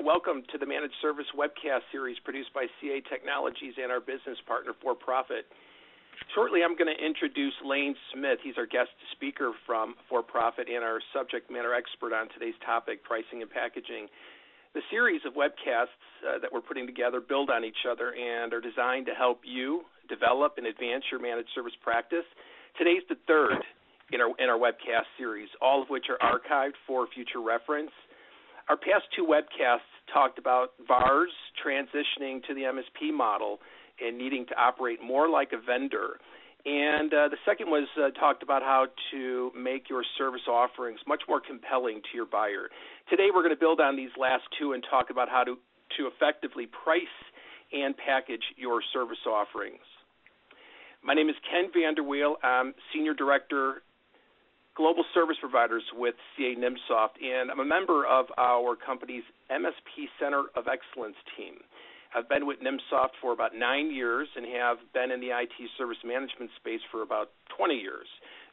welcome to the Managed Service Webcast Series produced by CA Technologies and our business partner, For Profit. Shortly, I'm going to introduce Lane Smith. He's our guest speaker from For Profit and our subject matter expert on today's topic, pricing and packaging. The series of webcasts that we're putting together build on each other and are designed to help you develop and advance your managed service practice. Today's the third in our webcast series, all of which are archived for future reference. Our past two webcasts talked about VARs transitioning to the MSP model and needing to operate more like a vendor. And the second was talked about how to make your service offerings much more compelling to your buyer. Today we're going to build on these last two and talk about how to effectively price and package your service offerings. My name is Ken Vanderweel. I'm Senior Director Global Service Providers with CA Nimsoft, and I'm a member of our company's MSP Center of Excellence team. I've been with Nimsoft for about 9 years and have been in the IT service management space for about 20 years.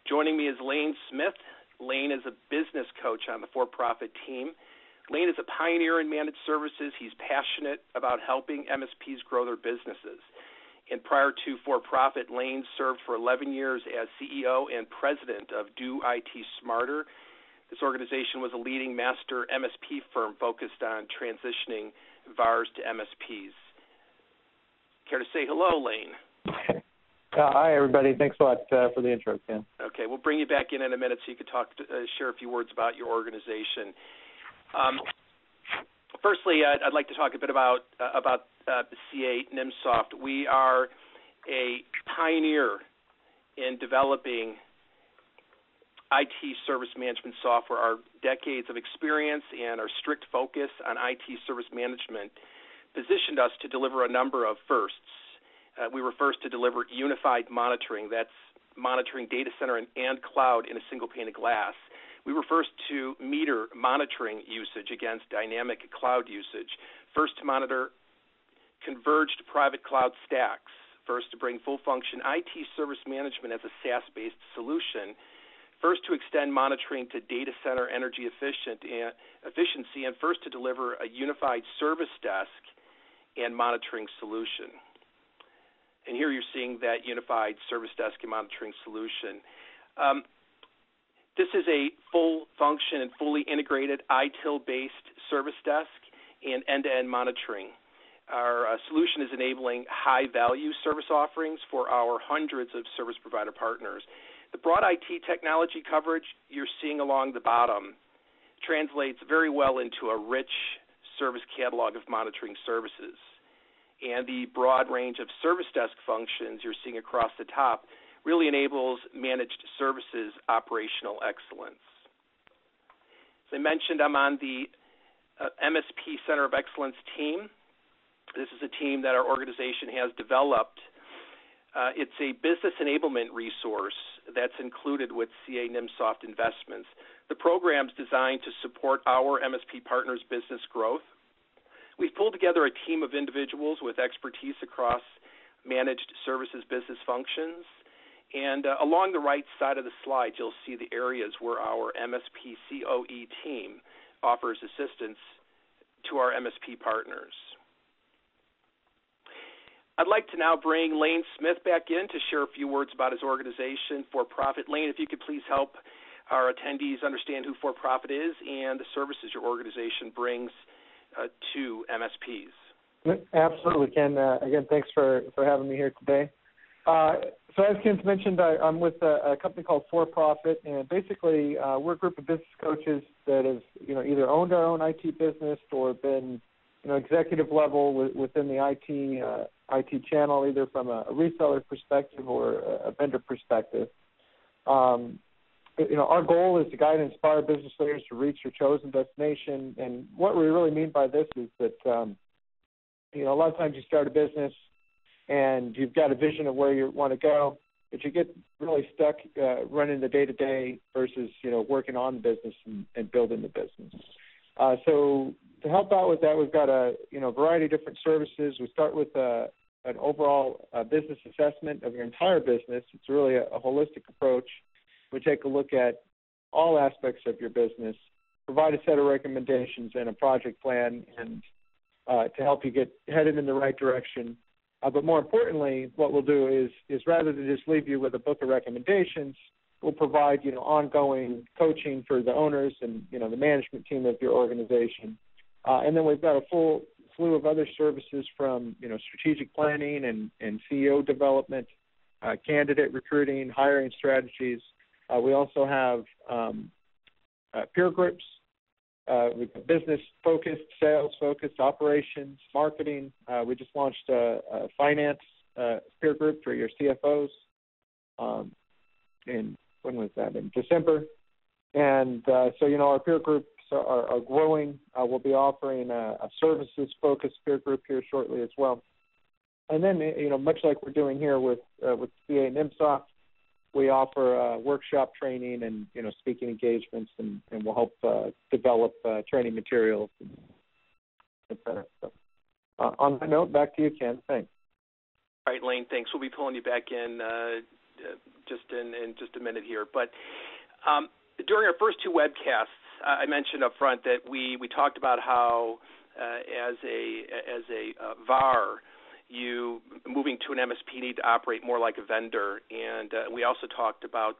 Joining me is Lane Smith. Lane is a business coach on the for-profit team. Lane is a pioneer in managed services. He's passionate about helping MSPs grow their businesses. And prior to For-Profit, Lane served for 11 years as CEO and president of Do IT Smarter. This organization was a leading master MSP firm focused on transitioning VARs to MSPs. Care to say hello, Lane? Hi, everybody. Thanks a lot for the intro, Ken. Okay, we'll bring you back in a minute so you can share a few words about your organization. Firstly, I'd like to talk a bit about CA Nimsoft. We are a pioneer in developing IT service management software. Our decades of experience and our strict focus on IT service management positioned us to deliver a number of firsts. We were first to deliver unified monitoring. That's monitoring data center and cloud in a single pane of glass. We were first to meter monitoring usage against dynamic cloud usage. First to monitor converged private cloud stacks. First to bring full-function IT service management as a SaaS-based solution. First to extend monitoring to data center energy efficiency, and first to deliver a unified service desk and monitoring solution. And here you're seeing that unified service desk and monitoring solution. This is a full-function and fully integrated ITIL-based service desk and end-to-end monitoring. Our solution is enabling high-value service offerings for our hundreds of service provider partners. The broad IT technology coverage you're seeing along the bottom translates very well into a rich service catalog of monitoring services. And the broad range of service desk functions you're seeing across the top really enables managed services operational excellence. As I mentioned, I'm on the MSP Center of Excellence team. This is a team that our organization has developed. It's a business enablement resource that's included with CA Nimsoft investments. The program's designed to support our MSP partners' business growth. We've pulled together a team of individuals with expertise across managed services business functions. And along the right side of the slide, you'll see the areas where our MSP COE team offers assistance to our MSP partners. I'd like to now bring Lane Smith back in to share a few words about his organization, For Profit. Lane, if you could please help our attendees understand who For Profit is and the services your organization brings to MSPs. Absolutely, Ken. Again, thanks for having me here today. So as Ken's mentioned, I'm with a company called For Profit, and basically we're a group of business coaches that have either owned our own IT business or been executive level within the IT channel, either from a reseller perspective or a vendor perspective. Our goal is to guide and inspire business leaders to reach your chosen destination, and what we really mean by this is that a lot of times you start a business and you've got a vision of where you want to go, but you get really stuck running the day-to-day versus, working on the business and building the business. So to help out with that, we've got a variety of different services. We start with an overall business assessment of your entire business. It's really a holistic approach. We take a look at all aspects of your business provide a set of recommendations and a project plan, and to help you get headed in the right direction. But more importantly, what we'll do is rather than just leave you with a book of recommendations, we'll provide ongoing coaching for the owners and the management team of your organization. And then we've got a full slew of other services from strategic planning and CEO development, candidate recruiting, hiring strategies. We also have peer groups. We've got business-focused, sales-focused, operations, marketing. We just launched a finance peer group for your CFOs. And when was that? In December. And so, our peer groups are growing. We'll be offering a services-focused peer group here shortly as well. And then, much like we're doing here with CA Nimsoft, we offer workshop training and, speaking engagements, and we'll help develop training materials, et cetera. So, on that note, back to you, Ken. Thanks. All right, Lane, thanks. We'll be pulling you back in just in just a minute here. But during our first two webcasts, I mentioned up front that we talked about how as a VAR, you moving to an MSP need to operate more like a vendor, and we also talked about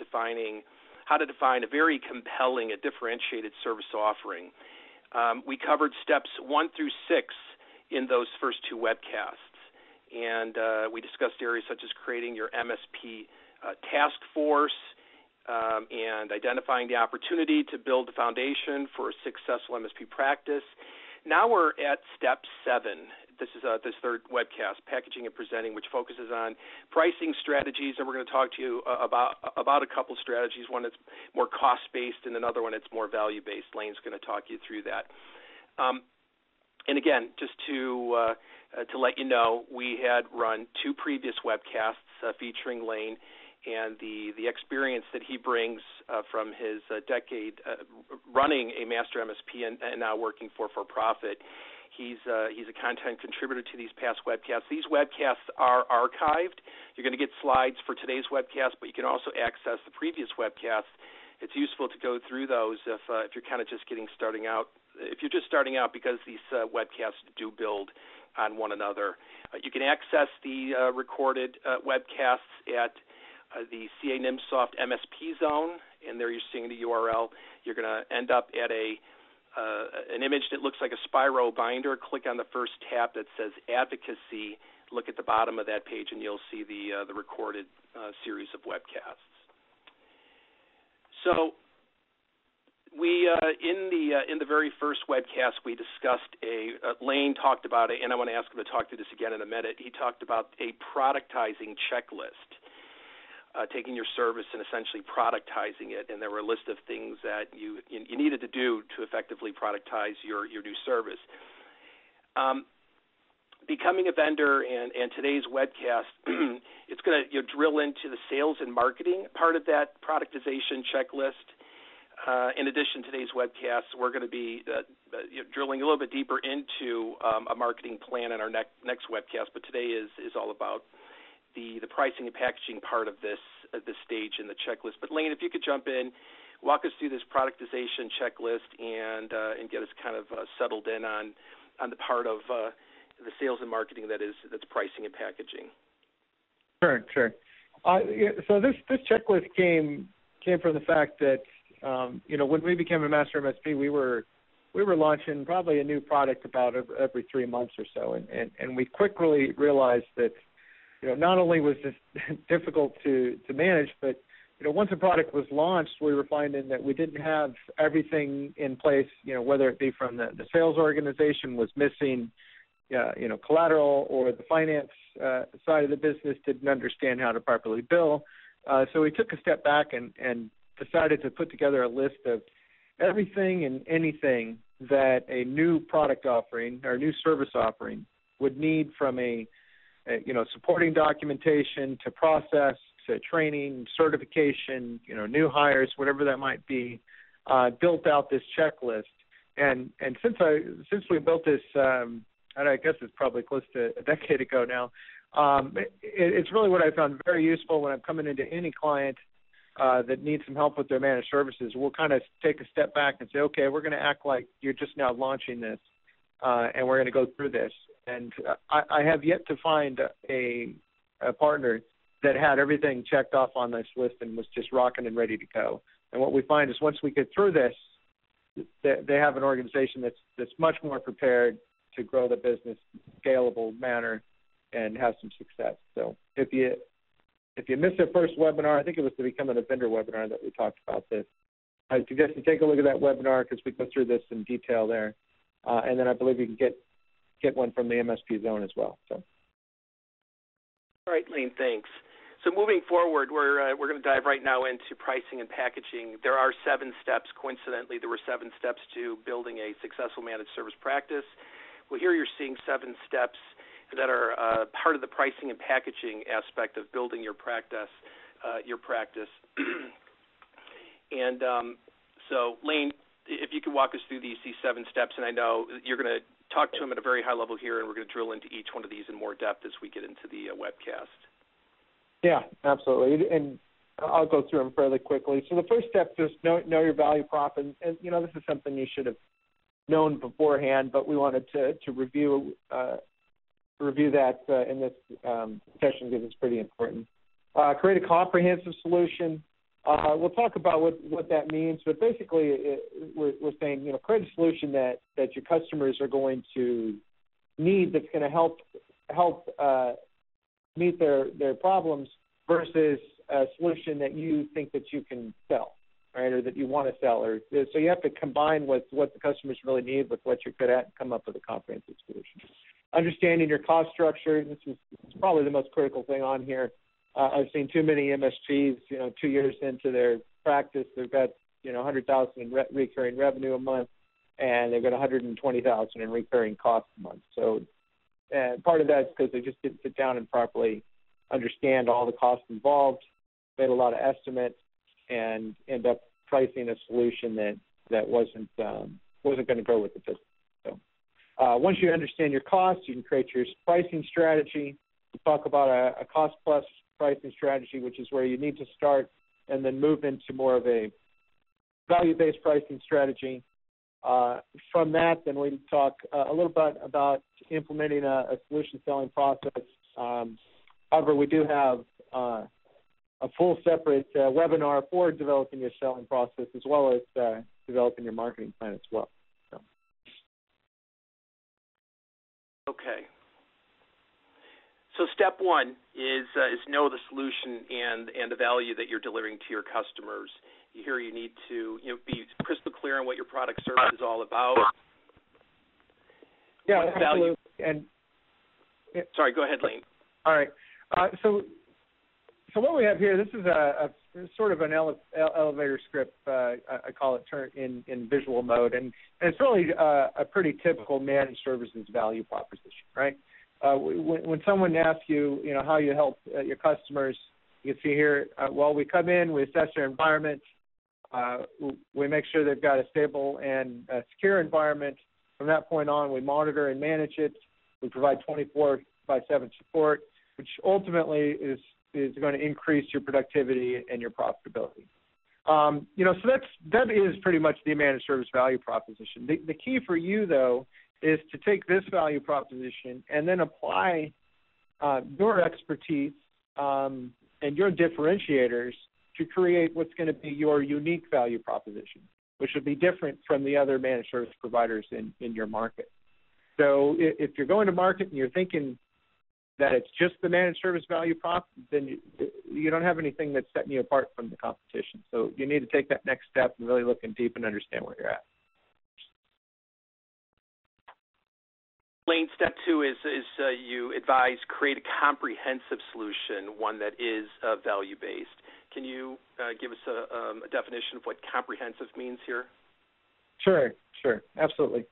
how to define a very compelling, a differentiated service offering. We covered steps 1 through 6 in those first two webcasts, and we discussed areas such as creating your MSP task force and identifying the opportunity to build the foundation for a successful MSP practice. Now we're at step 7. This is this third webcast, packaging and presenting, which focuses on pricing strategies, and we're going to talk to you about a couple strategies. One that's more cost-based, and another one that's more value-based. Lane's going to talk you through that. And again, just to let you know, we had run 2 previous webcasts featuring Lane and the experience that he brings from his decade running a master MSP and now working for profit. He's a content contributor to these past webcasts. These webcasts are archived. You're going to get slides for today's webcast, but you can also access the previous webcasts. It's useful to go through those if you're kind of just starting out. If you're just starting out, because these webcasts do build on one another. You can access the recorded webcasts at the CA Nimsoft MSP zone, and there you're seeing the URL. You're going to end up at an image that looks like a Spyro binder. Click on the first tab that says Advocacy. Look at the bottom of that page, and you'll see the recorded series of webcasts. So we in the very first webcast we discussed Lane talked about it, and I want to ask him to talk through this again in a minute. He talked about a productizing checklist. Taking your service and essentially productizing it, and there were a list of things that you needed to do to effectively productize your new service. Becoming a vendor and today's webcast, it's going to drill into the sales and marketing part of that productization checklist. In addition to today's webcast, we're going to be drilling a little bit deeper into a marketing plan in our next webcast, but today is all about the pricing and packaging part of this stage in the checklist. But Lane, if you could jump in, walk us through this productization checklist and get us kind of settled in on the part of the sales and marketing that's pricing and packaging. Sure. So this checklist came from the fact that when we became a master MSP, we were launching probably a new product about every 3 months or so, and we quickly realized that not only was this difficult to manage, but once a product was launched, we were finding that we didn't have everything in place. Whether it be from the sales organization was missing, collateral, or the finance side of the business didn't understand how to properly bill. So we took a step back and decided to put together a list of everything and anything that a new product offering or new service offering would need, from a supporting documentation to process to training, certification, new hires, whatever that might be, built out this checklist. And since we built this, I guess it's probably close to a decade ago now, it's really what I found very useful when I'm coming into any client that need some help with their managed services, we'll kind of take a step back and say, okay, we're going to act like you're just now launching this, and we're going to go through this. And I have yet to find a partner that had everything checked off on this list and was just rocking and ready to go. And what we find is once we get through this, they have an organization that's much more prepared to grow the business in a scalable manner and have some success. So if you missed the first webinar, I think it was the Becoming a Vendor webinar that we talked about this. I suggest you take a look at that webinar because we go through this in detail there. And then I believe you can get one from the MSP Zone as well. So. All right, Lane, thanks. So moving forward, we're going to dive right now into pricing and packaging. There are 7 steps. Coincidentally, there were 7 steps to building a successful managed service practice. Well, here you're seeing 7 steps that are part of the pricing and packaging aspect of building your practice. And so, Lane, if you could walk us through these 7 steps, and I know you're going to talk to them at a very high level here, and we're going to drill into each one of these in more depth as we get into the webcast. Yeah, absolutely. And I'll go through them fairly quickly. So the first step is know your value prop. And this is something you should have known beforehand, but we wanted to review that in this session because it's pretty important. Create a comprehensive solution. We'll talk about what that means, but basically we're saying, create a solution that your customers are going to need that's going to help meet their problems versus a solution that you think that you can sell, right, or that you want to sell. So you have to combine what the customers really need with what you're good at and come up with a comprehensive solution. Understanding your cost structure, this is probably the most critical thing on here. I've seen too many MSPs, 2 years into their practice, they've got, 100,000 in recurring revenue a month, and they've got 120,000 in recurring costs a month. So part of that is because they just didn't sit down and properly understand all the costs involved, made a lot of estimates, and end up pricing a solution that wasn't going to grow with the business. So once you understand your costs, you can create your pricing strategy. We talk about a cost-plus pricing strategy, which is where you need to start and then move into more of a value-based pricing strategy. From that, then we talk a little bit about implementing a solution selling process. However, we do have a full separate webinar for developing your selling process as well as developing your marketing plan as well. So. Okay. So step 1 is know the solution and the value that you're delivering to your customers. Here you need to be crystal clear on what your product service is all about. Yeah, absolutely. And sorry, go ahead, Lane. All right. So what we have here, this is a sort of an elevator script, I call it, in visual mode, and it's really a pretty typical managed services value proposition, right? When someone asks you, how you help your customers, you can see here, we come in, we assess their environment, we make sure they've got a stable and secure environment. From that point on, we monitor and manage it. We provide 24/7 support, which ultimately is going to increase your productivity and your profitability. So that is pretty much the managed service value proposition. The key for you, though, is to take this value proposition and then apply your expertise and your differentiators to create what's going to be your unique value proposition, which would be different from the other managed service providers in your market. So if you're going to market and you're thinking that it's just the managed service value prop, then you don't have anything that's setting you apart from the competition. So you need to take that next step and really look in deep and understand where you're at. Lane, step 2 is you advise create a comprehensive solution, one that is value-based. Can you give us a definition of what comprehensive means here? Sure, absolutely.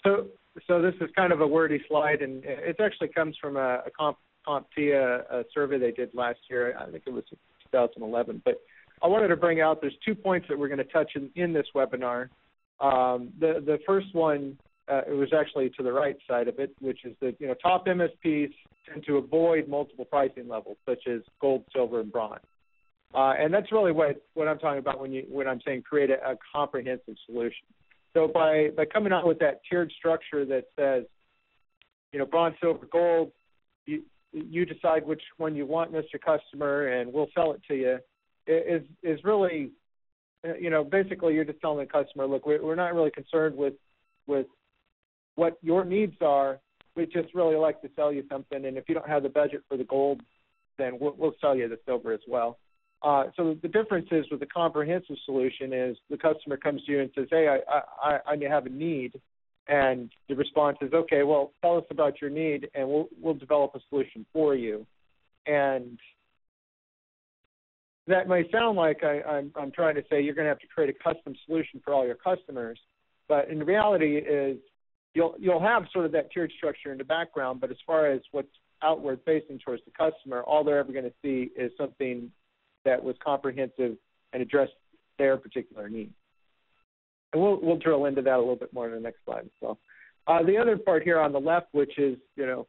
So this is kind of a wordy slide, and it actually comes from a CompTIA survey they did last year. I think it was 2011. But I wanted to bring out, there's 2 points that we're going to touch in this webinar. The first one, it was actually to the right side of it, which is that top MSPs tend to avoid multiple pricing levels, such as gold, silver, and bronze. And that's really what I'm talking about when I'm saying create a comprehensive solution. So by coming out with that tiered structure that says, bronze, silver, gold, you decide which one you want, Mr. Customer, and we'll sell it to you, is really, basically you're just telling the customer, look, we're not really concerned with what your needs are. We just really like to sell you something, and if you don't have the budget for the gold, then we'll sell you the silver as well. So the difference is with the comprehensive solution is the customer comes to you and says, hey, I have a need. And the response is, okay, well, tell us about your need, and we'll develop a solution for you. And that may sound like I'm trying to say you're going to have to create a custom solution for all your customers, but in reality is you'll have sort of that tiered structure in the background, but as far as what's outward facing towards the customer, all they're ever going to see is something that was comprehensive and addressed their particular needs. And we'll drill into that a little bit more in the next slide as well. The other part here on the left, which is, the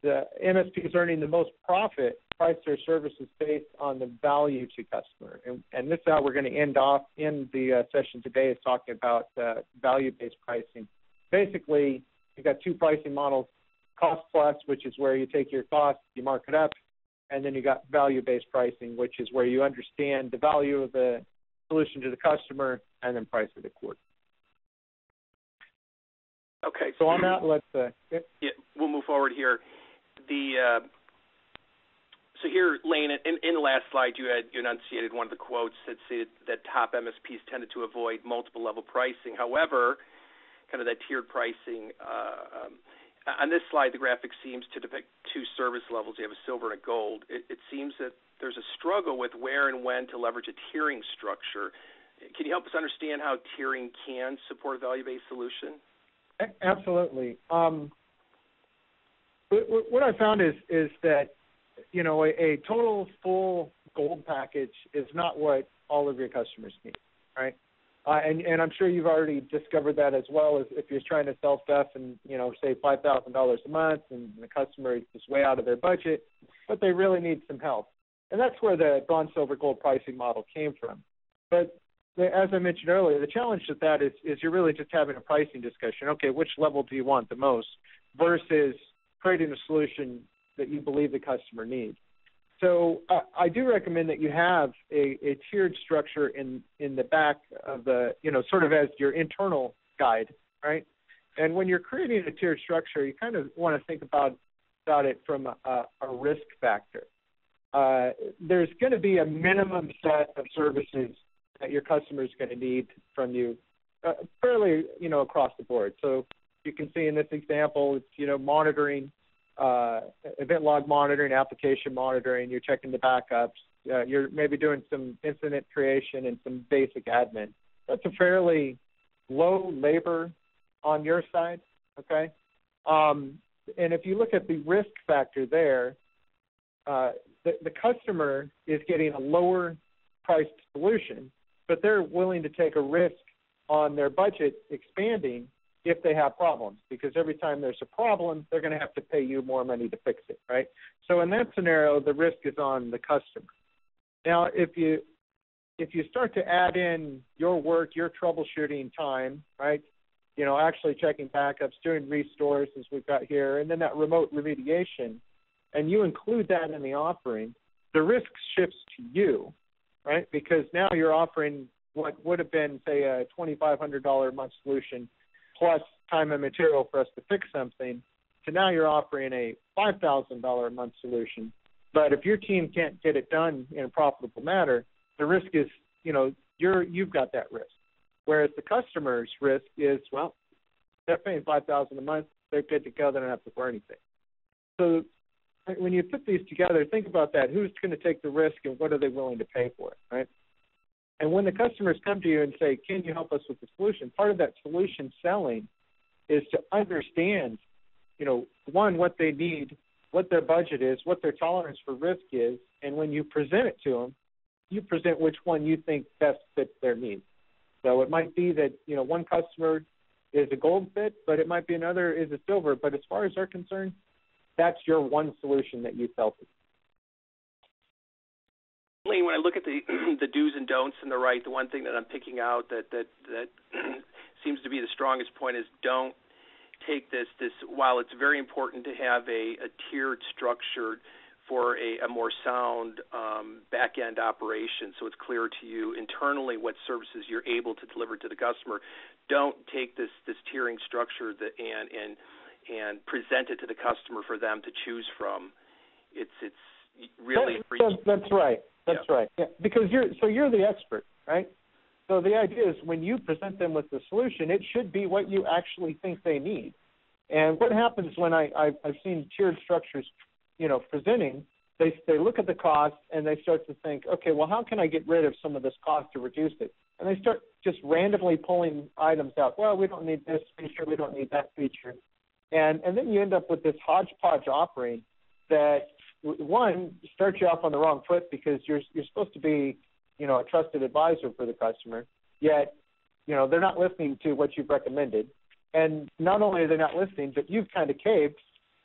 MSPs earning the most profit, price their services based on the value to customer. And this is how we're going to end off in the session today, is talking about value-based pricing. Basically, you've got two pricing models, cost plus, which is where you take your cost, you mark it up, and then you got value-based pricing, which is where you understand the value of the solution to the customer and then price it accordingly. Okay. So on that, let's we'll move forward here. So here, Lane, in the last slide, you enunciated one of the quotes that said that top MSPs tended to avoid multiple level pricing. However, kind of that tiered pricing. On this slide, the graphic seems to depict two service levels. You have a silver and a gold. It seems that there's a struggle with where and when to leverage a tiering structure. Can you help us understand how tiering can support a value-based solution? Absolutely. What I found is that, a total full gold package is not what all of your customers need, right? And I'm sure you've already discovered that as well, as if you're trying to sell stuff and, say $5,000 a month and the customer is just way out of their budget, but they really need some help. And that's where the bronze, silver, gold pricing model came from. But as I mentioned earlier, the challenge with that is you're really just having a pricing discussion. Okay, which level do you want the most versus creating a solution that you believe the customer needs. So I do recommend that you have a tiered structure in the back of the, sort of as your internal guide, right? And when you're creating a tiered structure, you kind of want to think about it from a risk factor. There's going to be a minimum set of services that your customer is going to need from you fairly, across the board. So you can see in this example, it's, monitoring, event log monitoring, application monitoring, you're checking the backups, you're maybe doing some incident creation and some basic admin. That's a fairly low labor on your side, okay? And if you look at the risk factor there, the customer is getting a lower priced solution, but they're willing to take a risk on their budget expanding if they have problems, because every time there's a problem, they're going to have to pay you more money to fix it, right? So in that scenario, the risk is on the customer. Now, if you start to add in your work, your troubleshooting time, right, actually checking backups, doing restores as we've got here, and then that remote remediation, and you include that in the offering, the risk shifts to you, right, because now you're offering what would have been, say, a $2,500 a month solution plus time and material for us to fix something, to now you're offering a $5,000 a month solution. But if your team can't get it done in a profitable manner, the risk is, you've got that risk. Whereas the customer's risk is, well, they're paying $5,000 a month, they're good to go, they don't have to worry anything. So when you put these together, think about that. Who's going to take the risk and what are they willing to pay for it, right? And when the customers come to you and say, can you help us with the solution, part of that solution selling is to understand, one, what they need, what their budget is, what their tolerance for risk is, and when you present it to them, you present which one you think best fits their needs. So it might be that, one customer is a gold fit, but it might be another is a silver. But as far as they're concerned, that's your one solution that you sell to. Lane, when I look at the the do's and don'ts and the one thing that I'm picking out that seems to be the strongest point is don't take this while it's very important to have a tiered structure for a more sound back-end operation, so it's clear to you internally what services you're able to deliver to the customer. Don't take this tiering structure and present it to the customer for them to choose from. It's really that's right. That's right. Yeah, because you're the expert, right? So the idea is when you present them with the solution, it should be what you actually think they need. And what happens when I've seen tiered structures, presenting, they look at the cost and they start to think, okay, well, how can I get rid of some of this cost to reduce it? And they start just randomly pulling items out. Well, we don't need this feature, we don't need that feature. And then you end up with this hodgepodge offering that, one, starts you off on the wrong foot because you're supposed to be, a trusted advisor for the customer, yet, they're not listening to what you've recommended. And not only are they not listening, but you've kind of caved.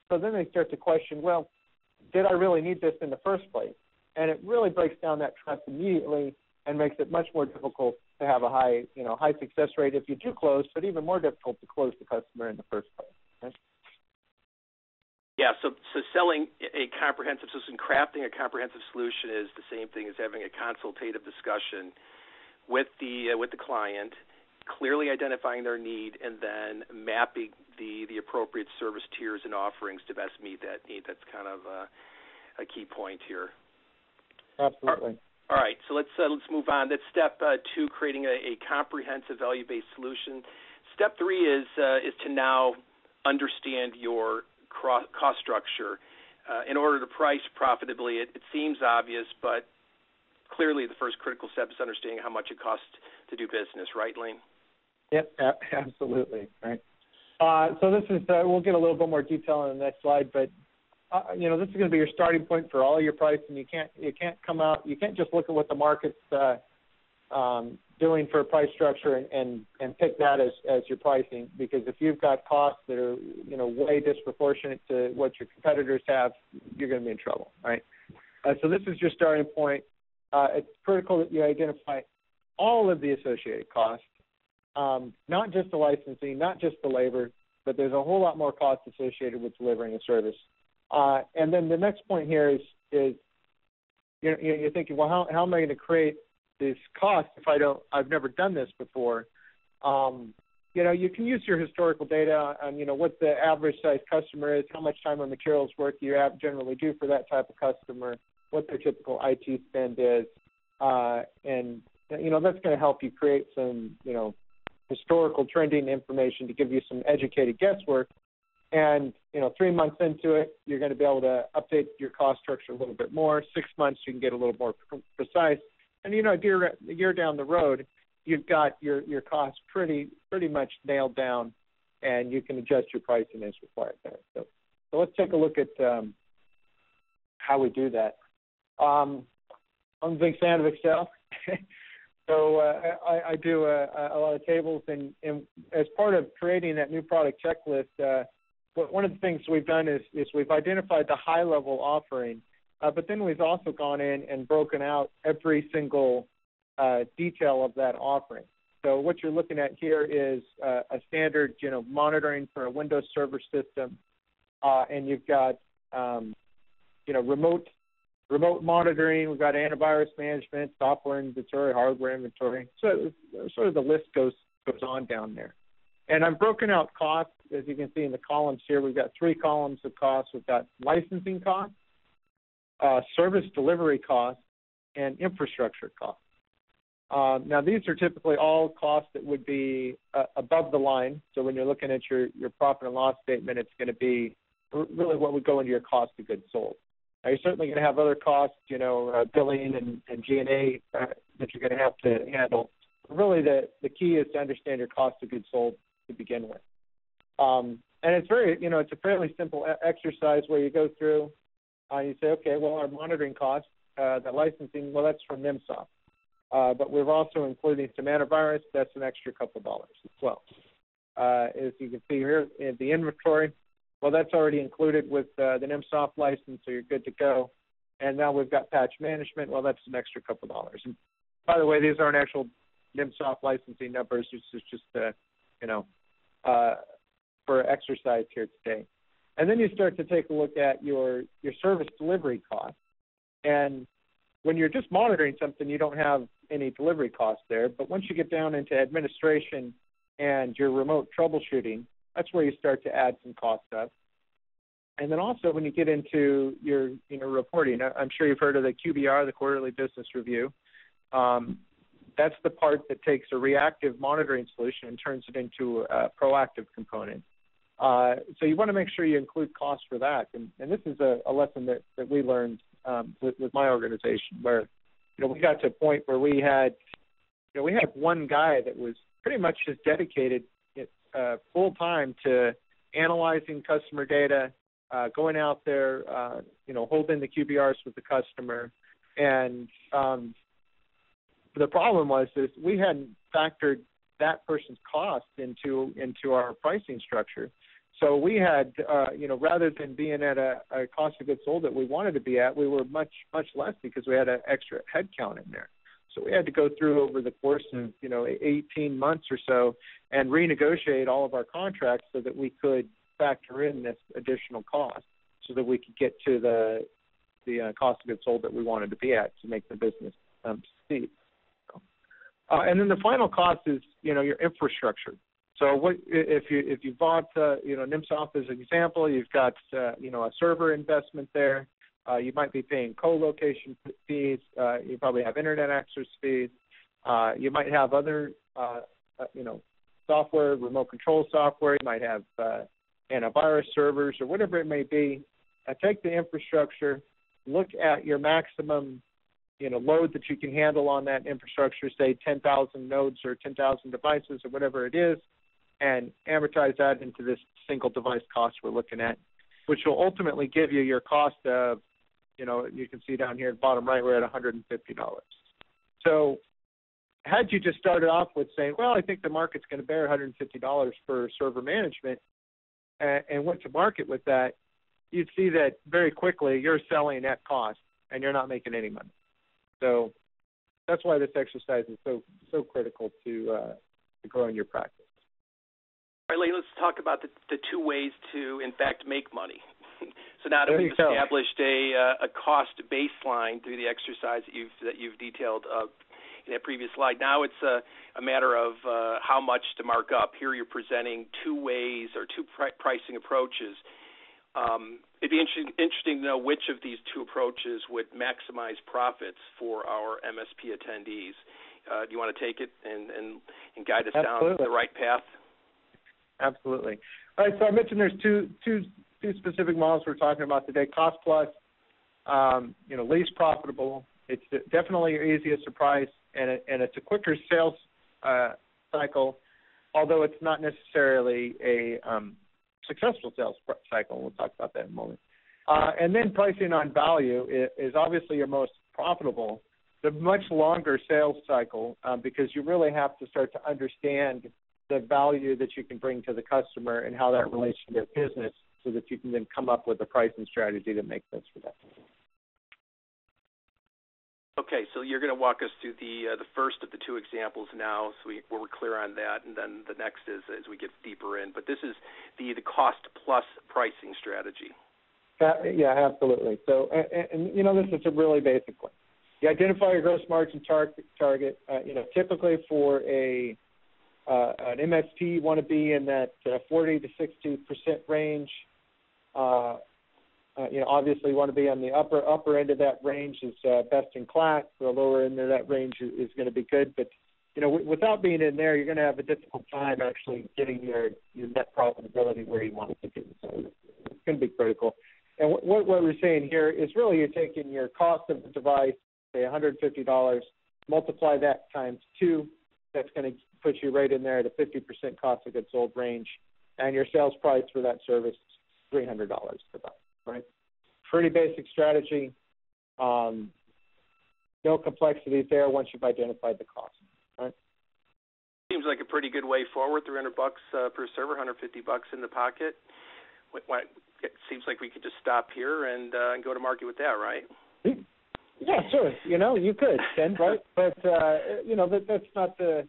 So then they start to question, well, did I really need this in the first place? And it really breaks down that trust immediately and makes it much more difficult to have a high success rate if you do close, but even more difficult to close the customer in the first place. Right? Yeah, so selling a comprehensive solution, crafting a comprehensive solution is the same thing as having a consultative discussion with the client, clearly identifying their need, and then mapping the appropriate service tiers and offerings to best meet that need. That's kind of a key point here. Absolutely. All right, so let's move on. That's step 2, creating a comprehensive value-based solution. Step 3 is to now understand your cost structure. In order to price profitably, it seems obvious, but clearly the first critical step is understanding how much it costs to do business, right, Lane? Yep, absolutely, right. So this is, we'll get a little bit more detail on the next slide, but this is going to be your starting point for all your pricing. You can't just look at what the market's doing for a price structure and pick that as your pricing, because if you've got costs that are way disproportionate to what your competitors have, you're going to be in trouble, right? So this is your starting point. It's critical that you identify all of the associated costs, not just the licensing, not just the labor, but there's a whole lot more costs associated with delivering a service. And then the next point here is you're thinking, well, how am I going to create this cost if I've never done this before? You can use your historical data on, what the average size customer is, how much time and materials work you generally do for that type of customer, what their typical IT spend is, and that's going to help you create some, historical trending information to give you some educated guesswork. And, 3 months into it, you're going to be able to update your cost structure a little bit more. 6 months, you can get a little more precise. And, a year down the road, you've got your costs pretty much nailed down, and you can adjust your pricing as required there. So let's take a look at how we do that. I'm a big fan of Excel. So I do a lot of tables, and as part of creating that new product checklist, one of the things we've done is we've identified the high-level offering, but then we've also gone in and broken out every single detail of that offering. So what you're looking at here is a standard, monitoring for a Windows Server system, and you've got, remote monitoring. We've got antivirus management, software inventory, hardware inventory. So sort of the list goes on down there. And I've broken out costs, as you can see in the columns here. We've got 3 columns of costs. We've got licensing costs, service delivery costs, and infrastructure costs. Now, these are typically all costs that would be above the line. So when you're looking at your profit and loss statement, it's going to be really what would go into your cost of goods sold. Now, you're certainly going to have other costs, billing and G&A that you're going to have to handle. Really, the key is to understand your cost of goods sold to begin with. And it's it's a fairly simple exercise where you go through, you say, okay, well, our monitoring costs, the licensing, well, that's from Nimsoft. But we're also including some antivirus. That's an extra couple dollars as well. As you can see here, in the inventory, well, that's already included with the Nimsoft license, so you're good to go. and now we've got patch management. Well, that's an extra couple dollars. And by the way, these aren't actual Nimsoft licensing numbers. It's just for exercise here today. And then you start to take a look at your service delivery costs. And when you're just monitoring something, you don't have any delivery costs there. But once you get down into administration and your remote troubleshooting, that's where you start to add some cost up. And then also when you get into your reporting, I'm sure you've heard of the QBR, the Quarterly Business Review. That's the part that takes a reactive monitoring solution and turns it into a proactive component. So you want to make sure you include costs for that. And this is a lesson that we learned with my organization, where we got to a point where we had one guy that was pretty much just dedicated full time to analyzing customer data, going out there, holding the QBRs with the customer. And the problem was is we hadn't factored that person's cost into our pricing structure. So we had, rather than being at a cost of goods sold that we wanted to be at, we were much, much less because we had an extra headcount in there. So we had to go through over the course of, 18 months or so and renegotiate all of our contracts so that we could factor in this additional cost so that we could get to the cost of goods sold that we wanted to be at to make the business succeed. And then the final cost is, your infrastructure. So what if you bought Nimsoft as an example, you've got a server investment there. You might be paying co-location fees. You probably have internet access fees. You might have other software, remote control software. You might have antivirus servers or whatever it may be. Take the infrastructure, look at your maximum load that you can handle on that infrastructure, say 10,000 nodes or 10,000 devices or whatever it is, and amortize that into this single device cost we're looking at, which will ultimately give you your cost of, you can see down here at the bottom right, we're at $150. So had you just started off with saying, well, I think the market's going to bear $150 for server management, and went to market with that, you'd see that very quickly you're selling at cost and you're not making any money. So that's why this exercise is so critical to growing your practice. All right, Lee, let's talk about the two ways to, in fact, make money. So now that we've established a cost baseline through the exercise that you've detailed in that previous slide, now it's a matter of how much to mark up. Here you're presenting two ways or two pricing approaches. It'd be interesting to know which of these two approaches would maximize profits for our MSP attendees. Do you want to take it and guide us down the right path? Absolutely. All right, so I mentioned there's two specific models we're talking about today. Cost plus, least profitable. It's definitely your easiest to price, and it's a quicker sales cycle, although it's not necessarily a successful sales cycle. We'll talk about that in a moment. And then pricing on value is obviously your most profitable. The much longer sales cycle because you really have to start to understand the value that you can bring to the customer and how that relates to their business so that you can then come up with a pricing strategy that makes sense for them. Okay, so you're going to walk us through the first of the two examples now, so we're clear on that, and then the next is as we get deeper in. But this is the cost plus pricing strategy. Yeah, absolutely. So, and this is a really basic one. You identify your gross margin target. Typically for an MSP, you want to be in that 40 to 60% range. Obviously, you want to be on the upper end of that range is best in class. The lower end of that range is going to be good. But without being in there, you're going to have a difficult time actually getting your net profitability where you want it to be. So it's going to be critical. And what we're saying here is really you're taking your cost of the device, say $150, multiply that times 2. That's going to put you right in there at a 50% cost of goods sold range, and your sales price for that service is $300 per buck, right? Pretty basic strategy. No complexities there once you've identified the cost, right? Seems like a pretty good way forward. $300 per server, $150 in the pocket. It seems like we could just stop here and go to market with that, right? Yeah, sure. You could, Ken, right? But that's not the.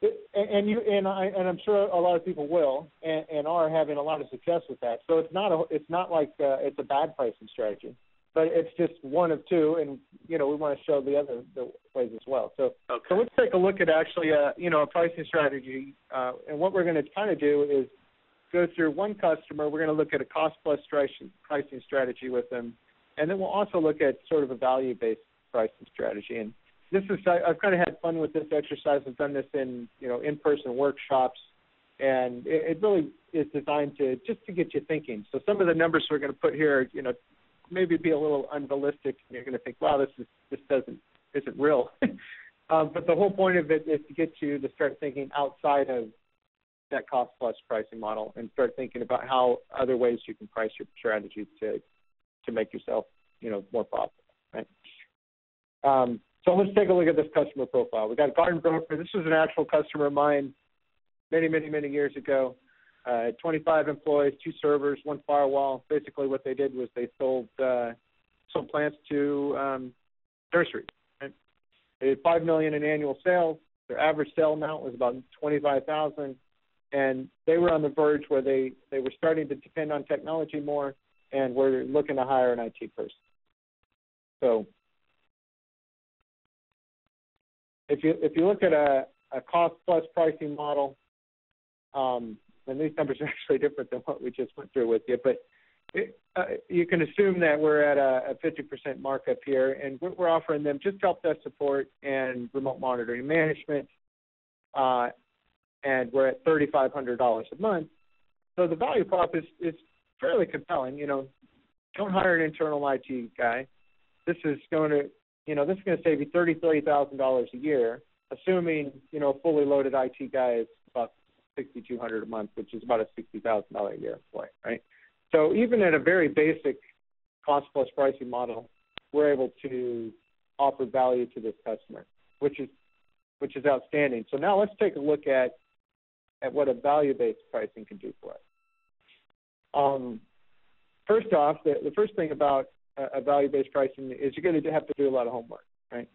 I'm sure a lot of people will and are having a lot of success with that. So it's not like it's a bad pricing strategy, but it's just one of two, and we want to show the ways as well. So let's take a look at actually a pricing strategy, and what we're going to kind of do is go through one customer. We're going to look at a cost plus pricing strategy with them, and then we'll also look at sort of a value-based pricing strategy. And I've kind of had fun with this exercise. I've done this in in-person workshops, and it really is designed to get you thinking. So some of the numbers we're going to put here, maybe be a little unrealistic. You're going to think, wow, this isn't real. But the whole point of it is to get you to start thinking outside of that cost plus pricing model and start thinking about how other ways you can price your strategy to make yourself more profitable, right? So let's take a look at this customer profile. We got a garden broker. This was an actual customer of mine many, many, many years ago. 25 employees, 2 servers, 1 firewall. Basically, what they did was they sold plants to nurseries. Right? They did $5 million in annual sales. Their average sale amount was about $25,000, and they were on the verge where they were starting to depend on technology more, and were looking to hire an IT person. So if you look at a cost plus pricing model, and these numbers are actually different than what we just went through with you, but you can assume that we're at a 50% markup here, and we're offering them just help desk support and remote monitoring and management, and we're at $3,500 a month. So the value prop is fairly compelling. Don't hire an internal IT guy. This is going to save you $33,000 a year, assuming a fully loaded IT guy is about $6,200 a month, which is about a $60,000 a year employee, right? So even at a very basic cost plus pricing model, we're able to offer value to this customer, which is outstanding. So now let's take a look at what a value-based pricing can do for us. First off, the first thing about a value-based pricing is you're going to have to do a lot of homework, right?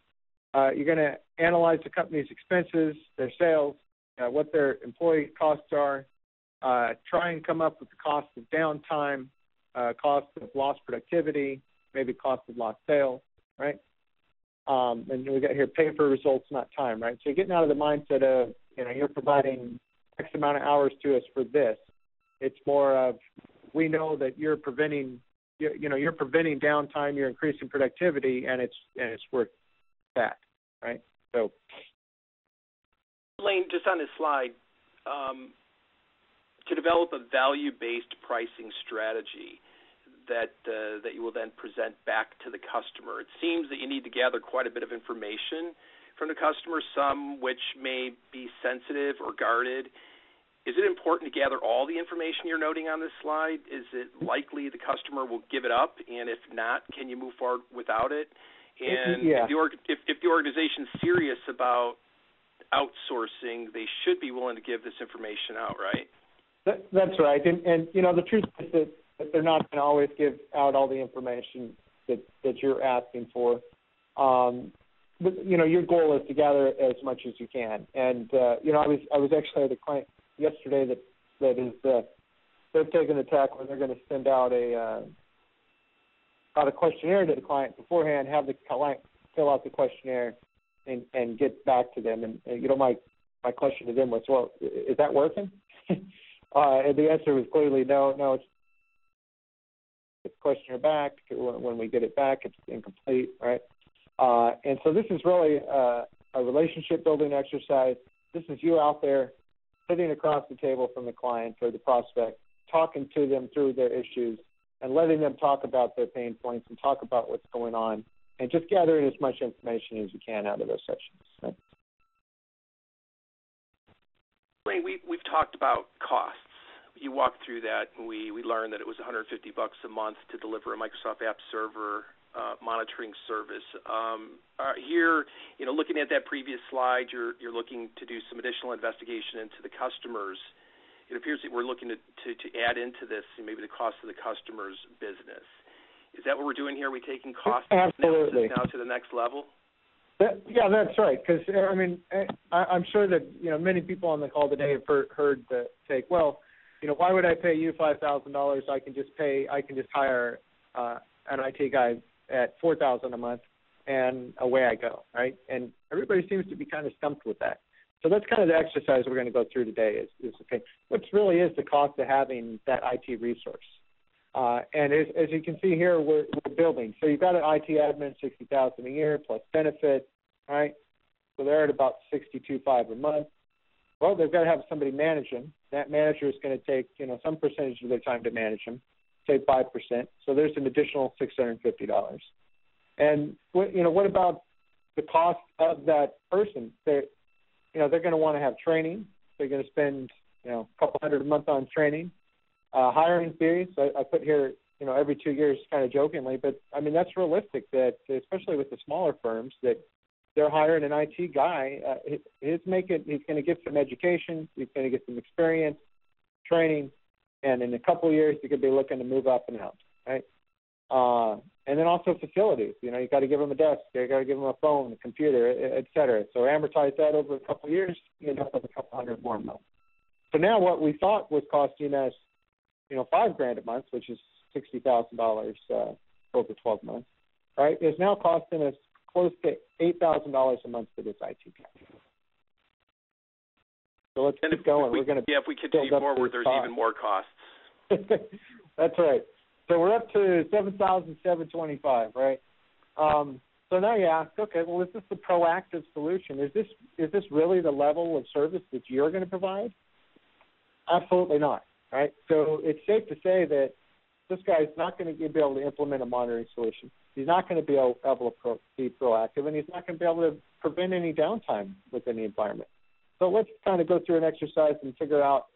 You're going to analyze the company's expenses, their sales, what their employee costs are, try and come up with the cost of downtime, cost of lost productivity, maybe cost of lost sales, right? And we got here pay for results, not time, right? So you're getting out of the mindset of, you're providing X amount of hours to us for this. It's more of, we know that you're preventing downtime, you're increasing productivity, and it's worth that, right? So, Lane, just on this slide, to develop a value-based pricing strategy that you will then present back to the customer, it seems that you need to gather quite a bit of information from the customer, some which may be sensitive or guarded. Is it important to gather all the information you're noting on this slide? Is it likely the customer will give it up? And if not, can you move forward without it? And yeah. if the organization's serious about outsourcing, they should be willing to give this information out, right? That's right. And the truth is that they're not going to always give out all the information that you're asking for. But your goal is to gather as much as you can. And I was actually at a client yesterday that is they're taking a tack where they're going to send out a questionnaire to the client beforehand, have the client fill out the questionnaire, and get back to them. And my question to them was, well, is that working? And the answer was clearly no. It's the questionnaire back. When we get it back, it's incomplete, right? And so this is really a relationship building exercise. This is you out there sitting across the table from the client or the prospect, talking to them through their issues and letting them talk about their pain points and talk about what's going on, and just gathering as much information as you can out of those sessions. Right? Wayne, we've talked about costs. You walked through that, and we learned that it was $150 a month to deliver a Microsoft App Server monitoring service. Here, looking at that previous slide, you're looking to do some additional investigation into the customers. It appears that we're looking to add into this maybe the cost of the customer's business. Is that what we're doing here? Are we taking cost Absolutely. analysis now to the next level? Yeah, that's right. Because I mean, I'm sure that many people on the call today have heard the take. Well, why would I pay you $5,000? I can just hire an IT guy at $4,000 a month, and away I go, right? And everybody seems to be kind of stumped with that. So that's kind of the exercise we're going to go through today. Is okay, what really is the cost of having that IT resource? And as you can see here, we're building. So you've got an IT admin, $60,000 a year plus benefits, right? So they're at about $62,500 a month. Well, they've got to have somebody manage them. That manager is going to take some percentage of their time to manage them, say 5%. So there's an additional $650. And what about the cost of that person? They're going to want to have training. They're going to spend a couple $100 a month on training. Hiring fees, I put here, every 2 years kind of jokingly, but, I mean, that's realistic that, especially with the smaller firms, that they're hiring an IT guy. He's going to get some education, he's going to get some experience, training, and in a couple of years, he could be looking to move up and out, right? And then also facilities. You got to give them a desk, you got to give them a phone, a computer, et cetera. So amortize that over a couple of years, you end up with a couple $100 more a month. So now what we thought was costing us $5,000 a month, which is $60,000 over 12 months, right, is now costing us close to $8,000 a month for this IT guy. So let's keep going. We're going to if we continue forward, there's even more costs. That's right. So we're up to $7,725, right? So now you ask, okay, well, is this a proactive solution? Is this really the level of service that you're going to provide? Absolutely not. Right, so it's safe to say that this guy's not going to be able to implement a monitoring solution. He's not going to be able to be proactive, and he's not going to be able to prevent any downtime within the environment. So let's kind of go through an exercise and figure out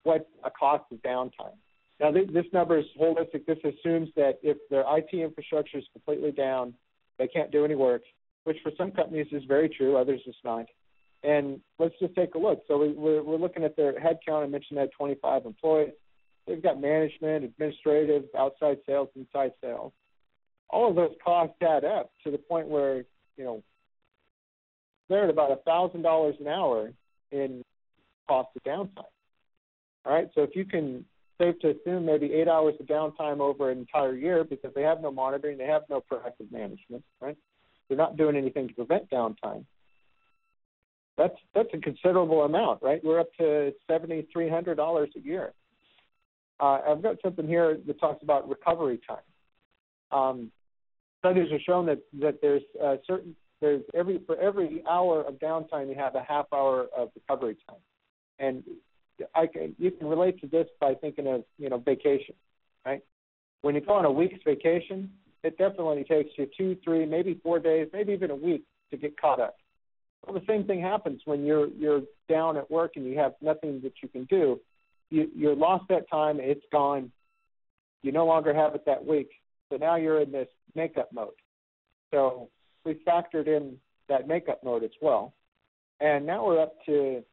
what a cost of downtime. Now, this number is holistic. This assumes that if their IT infrastructure is completely down, they can't do any work, which for some companies is very true, others it's not. And let's just take a look. So we're looking at their headcount. I mentioned they had 25 employees. They've got management, administrative, outside sales, inside sales. All of those costs add up to the point where, they're at about $1,000 an hour in cost of downtime. All right, so if you can, safe to assume maybe 8 hours of downtime over an entire year because they have no monitoring, they have no proactive management, right? They're not doing anything to prevent downtime. That's a considerable amount, right? We're up to $7,300 a year. I've got something here that talks about recovery time. Studies have shown that there's for every hour of downtime you have a half hour of recovery time, and you can relate to this by thinking of vacation, right? When you go on a week's vacation, it definitely takes you 2, 3, maybe 4 days, maybe even a week to get caught up. Well, the same thing happens when you're down at work and you have nothing that you can do. You lost that time. It's gone. You no longer have it that week. So now you're in this makeup mode. So we factored in that makeup mode as well. And now we're up to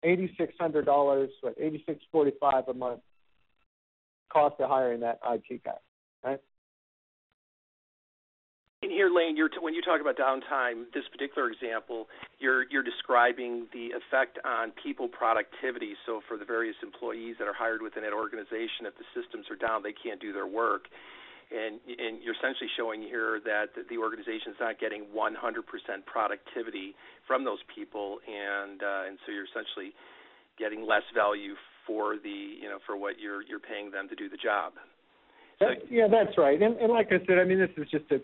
$8,600, $8,645 a month cost of hiring that IT guy, right? And here, Lane, when you talk about downtime, this particular example, you're describing the effect on people productivity. So for the various employees that are hired within that organization, if the systems are down, they can't do their work. And you're essentially showing here that the organization is not getting 100% productivity from those people, and so you're essentially getting less value for for what you're paying them to do the job. So, yeah, that's right. And like I said, I mean, this is just a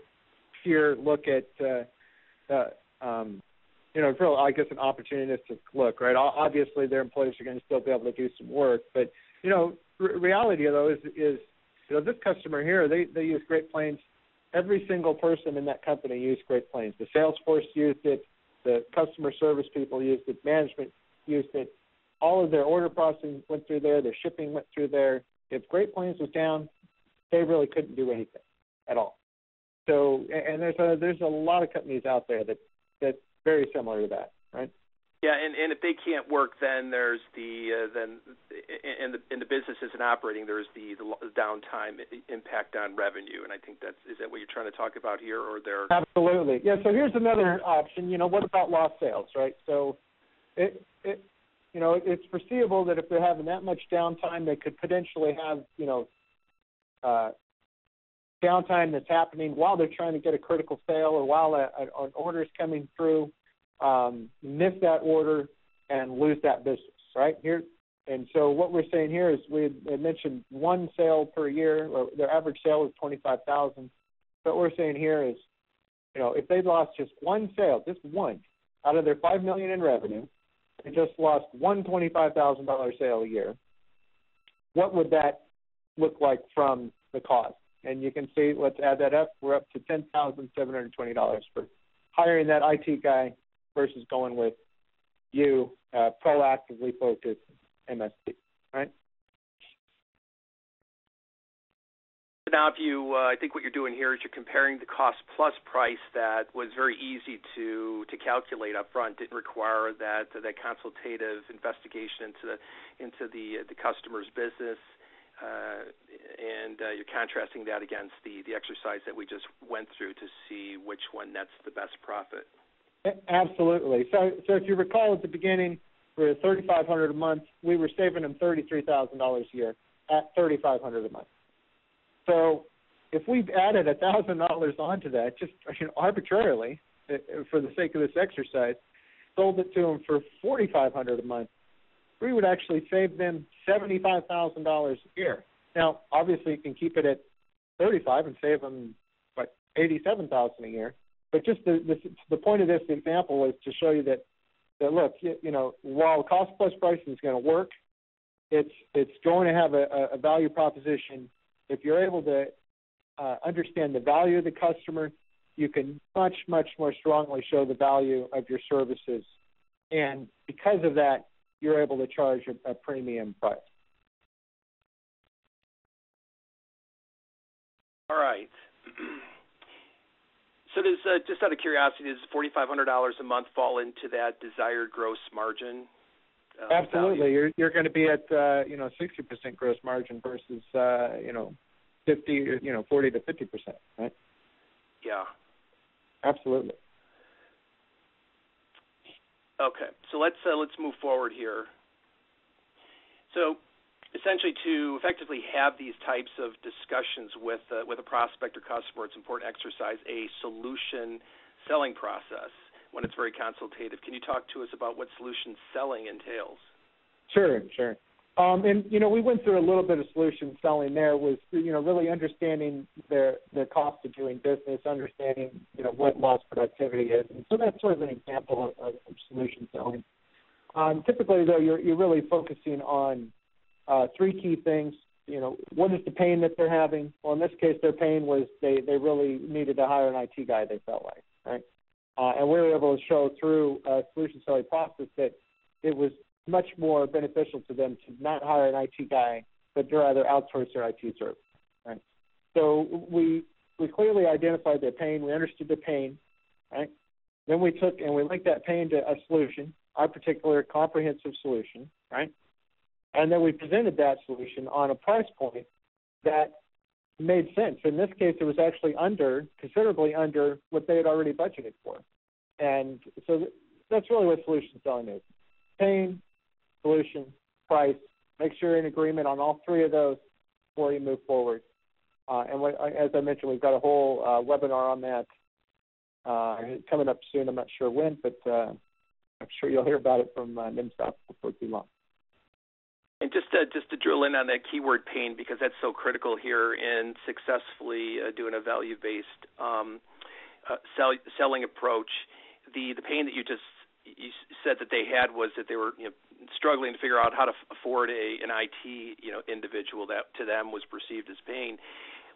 pure look at, it's real, I guess, an opportunistic look, right? Obviously, their employees are going to still be able to do some work, but reality though is this customer here, they use Great Plains. Every single person in that company used Great Plains. The sales force used it. The customer service people used it. Management used it. All of their order processing went through there. Their shipping went through there. If Great Plains was down, they really couldn't do anything at all. So, and there's a lot of companies out there that's very similar to that, right? Yeah, and if they can't work, then there's the business isn't and operating, there's the downtime impact on revenue, and I think is that what you're trying to talk about here, or there? Absolutely. Yeah. So here's another option. What about lost sales, right? So it's foreseeable that if they're having that much downtime, they could potentially have downtime that's happening while they're trying to get a critical sale or while an order is coming through, miss that order and lose that business, right? And so what we're saying here is we had mentioned one sale per year, or their average sale is $25,000. What we're saying here is, if they lost just one sale, just one, out of their $5 million in revenue, they just lost one $25,000 sale a year, what would that look like from the cost? And you can see, let's add that up. We're up to $10,720 for hiring that IT guy versus going with you, proactively focused MSP, right? Now, I think what you're doing here is you're comparing the cost plus price that was very easy to calculate up front. Didn't require that consultative investigation into the customer's business, and you're contrasting that against the exercise that we just went through to see which one nets the best profit. Absolutely. So if you recall at the beginning, we were $3,500 a month. We were saving them $33,000 a year at $3,500 a month. So if we've added $1,000 onto that, just arbitrarily, for the sake of this exercise, sold it to them for $4,500 a month, we would actually save them $75,000 a year. Now, obviously, you can keep it at $35,000 and save them $87,000 a year. But just the point of this example is to show you that look, while cost plus pricing is going to work, it's going to have a value proposition. If you're able to understand the value of the customer, you can much, much more strongly show the value of your services. And because of that, you're able to charge a premium price. All right. So does, just out of curiosity, does $4,500 a month fall into that desired gross margin? Absolutely. Value? You're going to be at 60% gross margin versus 40 to 50%, right? Yeah. Absolutely. Okay. So let's move forward here. So essentially, to effectively have these types of discussions with a prospect or customer, it's important to exercise a solution selling process when it's very consultative. Can you talk to us about what solution selling entails? Sure. And we went through a little bit of solution selling there. Was really understanding the cost of doing business, understanding what lost productivity is, and so that's sort of an example of solution selling. Typically, though, you're really focusing on three key things. What is the pain that they're having? Well, in this case, their pain was they really needed to hire an IT guy, they felt like, right? And we were able to show through a solution selling process that it was much more beneficial to them to not hire an IT guy, but to rather outsource their IT service, right? So we clearly identified their pain. We understood the pain, right? Then we took and we linked that pain to a solution, our particular comprehensive solution, right? And then we presented that solution on a price point that made sense. In this case, it was actually considerably under what they had already budgeted for. And so that's really what solution selling is. Pain, solution, price. Make sure you're in agreement on all three of those before you move forward. As I mentioned, we've got a whole webinar on that coming up soon. I'm not sure when, but I'm sure you'll hear about it from Nimsoft before too long. And just to drill in on that keyword pain, because that's so critical here in successfully doing a value-based selling approach. The pain that you said that they had was that they were struggling to figure out how to afford an IT individual that to them was perceived as pain.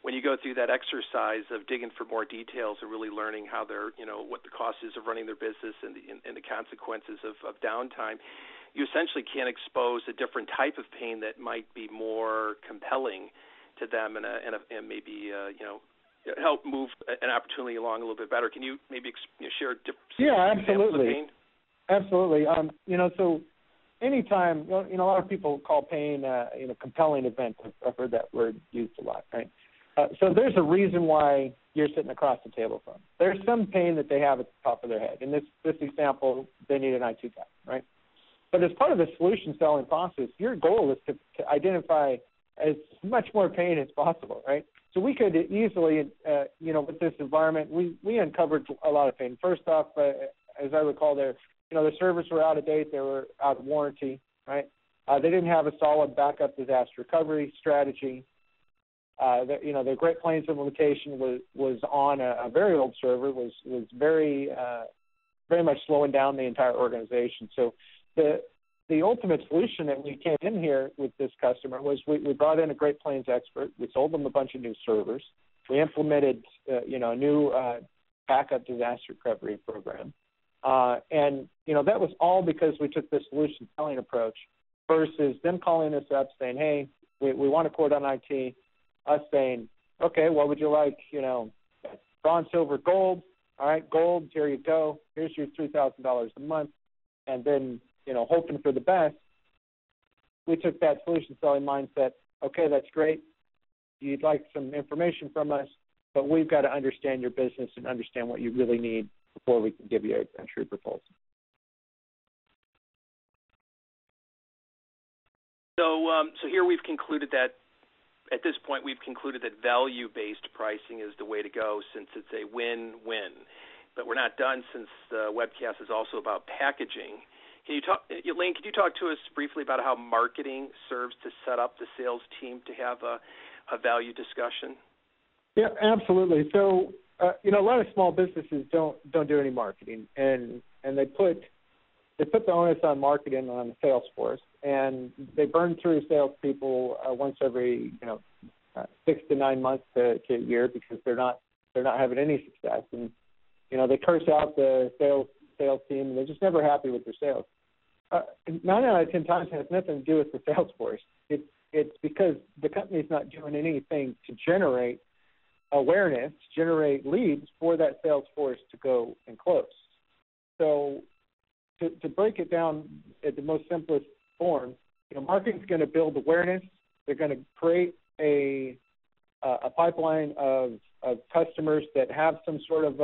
When you go through that exercise of digging for more details and really learning how they're what the cost is of running their business and the consequences of downtime, you essentially can expose a different type of pain that might be more compelling to them and maybe help move an opportunity along a little bit better. Can you maybe share absolutely. examples of pain? Absolutely. So anytime, a lot of people call pain, compelling events. I've heard that word used a lot, right? So there's a reason why you're sitting across the table from them. There's some pain that they have at the top of their head. In this example, they need an IT guy, right? But as part of the solution selling process, your goal is to identify as much more pain as possible, right? So we could easily, with this environment, we uncovered a lot of pain. First off, as I recall, the servers were out of date, they were out of warranty, right? They didn't have a solid backup disaster recovery strategy. The Great Plains implementation was on a very old server, was very much slowing down the entire organization. So the ultimate solution that we came in here with this customer was we brought in a Great Plains expert. We sold them a bunch of new servers. We implemented a new backup disaster recovery program. And that was all because we took this solution selling approach versus them calling us up saying, hey, we want to quote on IT, us saying, okay, what would you like, bronze, silver, gold. All right, gold, here you go. Here's your $3,000 a month. And then, hoping for the best, we took that solution selling mindset. Okay, that's great. You'd like some information from us, but we've got to understand your business and understand what you really need before we can give you a true proposal. So here we've concluded that, at this point, we've concluded that value-based pricing is the way to go since it's a win-win. But we're not done since the webcast is also about packaging. Elaine, can you talk to us briefly about how marketing serves to set up the sales team to have a value discussion? Yeah, absolutely. So, a lot of small businesses don't do any marketing, and they put the onus on marketing on the sales force, and they burn through salespeople once every 6 to 9 months to a year because they're not having any success, and they curse out the sales team, and they're just never happy with their sales. 9 out of 10 times it has nothing to do with the sales force. It's because the company's not doing anything to generate awareness, generate leads for that sales force to go and close. So to break it down at the most simplest form, marketing's going to build awareness. They're going to create a pipeline of customers that have some sort of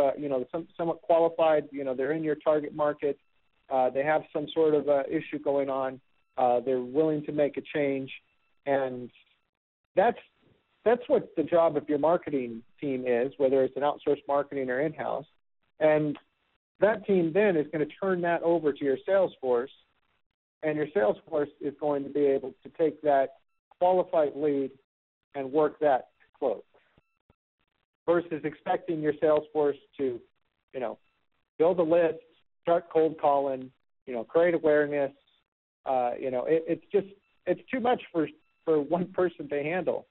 somewhat qualified. They're in your target market. They have some sort of issue going on. They're willing to make a change, and that's what the job of your marketing team is, whether it's an outsourced marketing or in-house. And that team then is going to turn that over to your sales force, and your sales force is going to be able to take that qualified lead and work that to close, versus expecting your sales force to, build a list, start cold calling, create awareness. It's too much for one person to handle.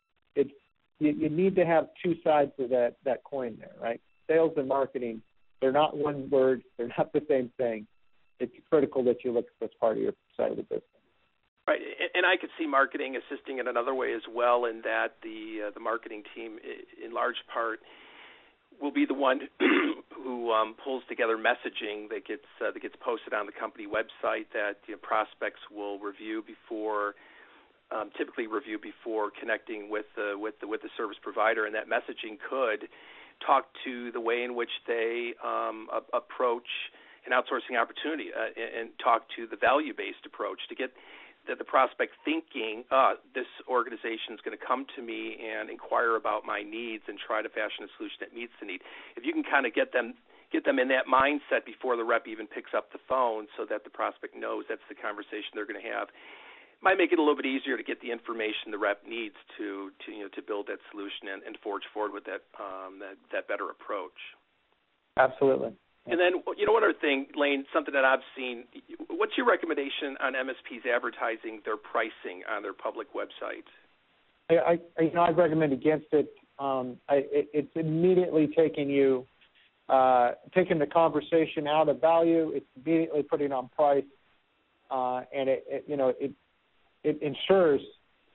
You need to have two sides of that coin there, right? Sales and marketing, they're not one word. They're not the same thing. It's critical that you look at this part of your side of the business. Right, and I could see marketing assisting in another way as well, in that the marketing team, in large part, will be the one who pulls together messaging that gets posted on the company website that prospects will typically review before connecting with the service provider, and that messaging could talk to the way in which they approach an outsourcing opportunity and talk to the value-based approach to get the prospect thinking, this organization is going to come to me and inquire about my needs and try to fashion a solution that meets the need. If you can kind of get them in that mindset before the rep even picks up the phone, so that the prospect knows that's the conversation they're going to have, might make it a little bit easier to get the information the rep needs to build that solution and forge forward with that better approach. Absolutely. And then, one other thing, Lane, something that I've seen, what's your recommendation on MSPs advertising their pricing on their public websites? I recommend against it. It's immediately taking the conversation out of value. It's immediately putting on price, and it ensures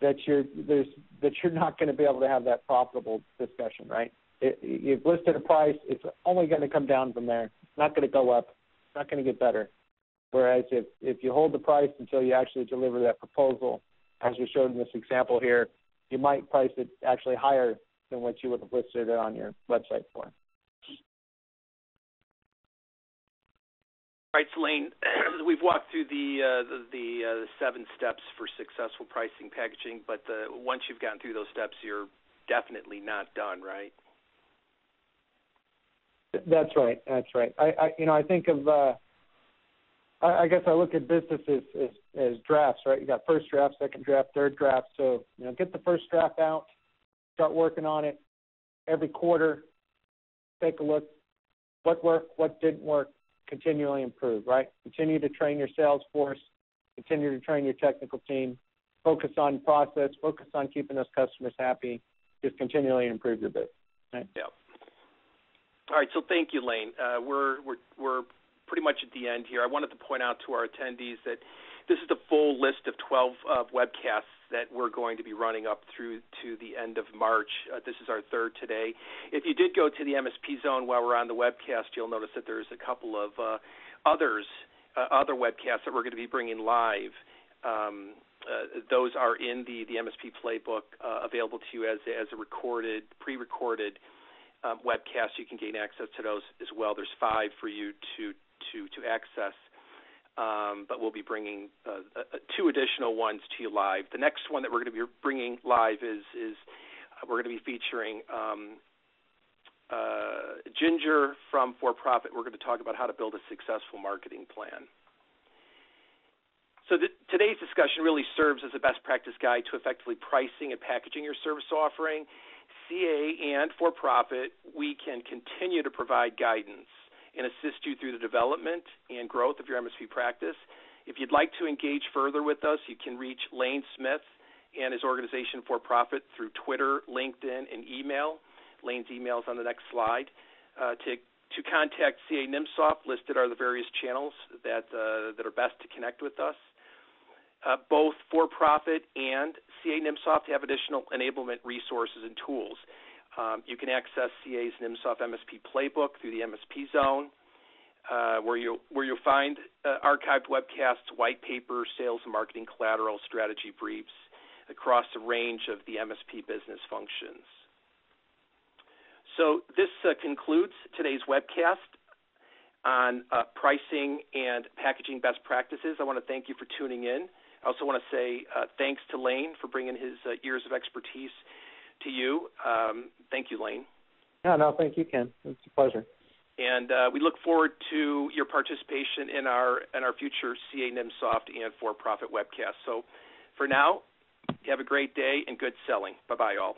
that you're not going to be able to have that profitable discussion, right? You've listed a price. It's only going to come down from there. It's not going to go up. It's not going to get better. Whereas if you hold the price until you actually deliver that proposal, as we showed in this example here, you might price it actually higher than what you would have listed it on your website for. All right, so Lane, we've walked through the 7 steps for successful pricing packaging, but once you've gotten through those steps, you're definitely not done, right? That's right. That's right. I think of I guess I look at businesses as drafts, right? You got first draft, second draft, third draft. So get the first draft out, start working on it every quarter. Take a look, what worked, what didn't work. Continually improve, right? Continue to train your sales force, continue to train your technical team, focus on process, focus on keeping those customers happy, just continually improve your business. Right? Yeah. All right, so thank you, Lane. We're pretty much at the end here. I wanted to point out to our attendees that this is the full list of 12 webcasts that we're going to be running up through to the end of March. This is our third today. If you did go to the MSP Zone while we're on the webcast, you'll notice that there's a couple of other webcasts that we're going to be bringing live. Those are in the MSP Playbook, available to you as a pre-recorded webcast. You can gain access to those as well. There's 5 for you to access. But we'll be bringing 2 additional ones to you live. The next one that we're going to be bringing live is we're going to be featuring Ginger from For Profit. We're going to talk about how to build a successful marketing plan. So today's discussion really serves as a best practice guide to effectively pricing and packaging your service offering. CA and For Profit, we can continue to provide guidance and assist you through the development and growth of your MSP practice. If you'd like to engage further with us, you can reach Lane Smith and his organization For Profit through Twitter, LinkedIn, and email. Lane's email is on the next slide. To contact CA Nimsoft, listed are the various channels that are best to connect with us. Both For Profit and CA Nimsoft have additional enablement resources and tools. You can access CA's Nimsoft MSP Playbook through the MSP Zone, where you'll find archived webcasts, white papers, sales and marketing collateral, strategy briefs across a range of the MSP business functions. So this concludes today's webcast on pricing and packaging best practices. I want to thank you for tuning in. I also want to say thanks to Lane for bringing his years of expertise to you. Thank you, Lane. No, thank you, Ken. It's a pleasure. And we look forward to your participation in our future CA Nimsoft and For Profit webcast. So for now, have a great day and good selling. Bye-bye, all.